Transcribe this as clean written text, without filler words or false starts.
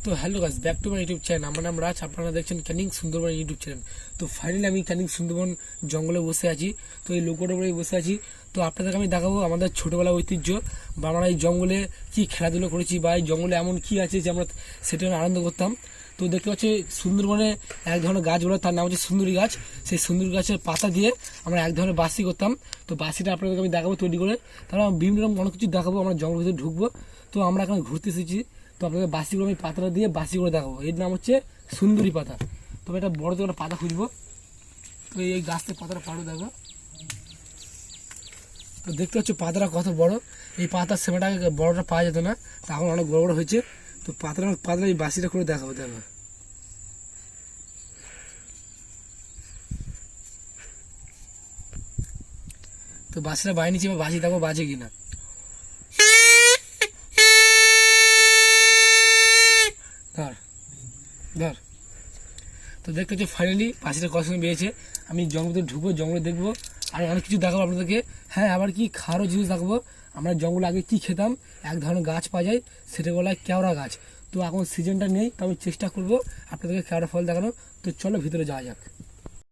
তো hello guys, back to my YouTube channel. আমার নাম রাজ, আপনারা দেখছেন ক্যানিং সুন্দরবন ইউটিউব চ্যানেল। তো ফাইনালি আমি ক্যানিং সুন্দরবন জঙ্গলে বসে আছি। তো এই লোকোটার উপরেই বসে আছি। তো আপনাদেরকে আমি দেখাবো আমাদের ছোটোবেলা ঐতিহ্য, বা আমরা এই জঙ্গলে কি খেলাধুলো করেছি, বা এই জঙ্গলে এমন কি আছে যে আমরা সেটা নিয়ে আনন্দ করতাম। তো দেখতে পাচ্ছি সুন্দরবনে এক ধরনের গাছ বলে, তার নাম হচ্ছে সুন্দরী গাছ। সেই সুন্দরী গাছের পাতা দিয়ে আমরা এক ধরনের বাঁশি করতাম। তো বাঁশিটা আপনাদেরকে আমি দেখাবো তৈরি করে। তাহলে আমরা বিভিন্ন রকম অনেক কিছু দেখাবো। আমরা জঙ্গলের ভিতরে ঢুকবো। তো আমরা এখন ঘুরতে এসেছি। তো আপনাদের বাঁশিগুলো আমি পাতাটা দিয়ে বাঁশি করে দেখাবো। এর নাম হচ্ছে সুন্দরী পাতা। তবে এটা বড় তো একটা পাতা খুঁজবো। তো এই গাছের পাতাটা পাড়ো দেখো। তো দেখতে পাচ্ছ পাতাটা কত বড়। এই পাতার সেবাটা বড়টা পাওয়া যেত না, এখন অনেক বড় বড় হয়েছে। তো পাতাটা এই বাঁশিটা করে দেখাবো দেখো। তো বাঁশিটা বাইরে নিচ্ছি, বাঁশি দেখো বাজে কিনা। ধর ধর। তো দেখতে হচ্ছে ফাইনালি বাঁশিটা কত সময় বেরিয়েছে। আমি জঙ্গলে ঢুকবো, জঙ্গলে দেখবো, আর অনেক কিছু দেখাবো আপনাদেরকে। হ্যাঁ, আবার কি খাওয়ারও জিনিস দেখাবো। আমরা জঙ্গলে আগে কী খেতাম, এক ধরনের গাছ পাওয়া যায়, সেটা বলা হয় কেওড়া গাছ। তো এখন সিজনটা নেই, তো আমি চেষ্টা করবো আপনাদেরকে কেওড়া ফল দেখানো। তো চলো ভিতরে যাওয়া যাক।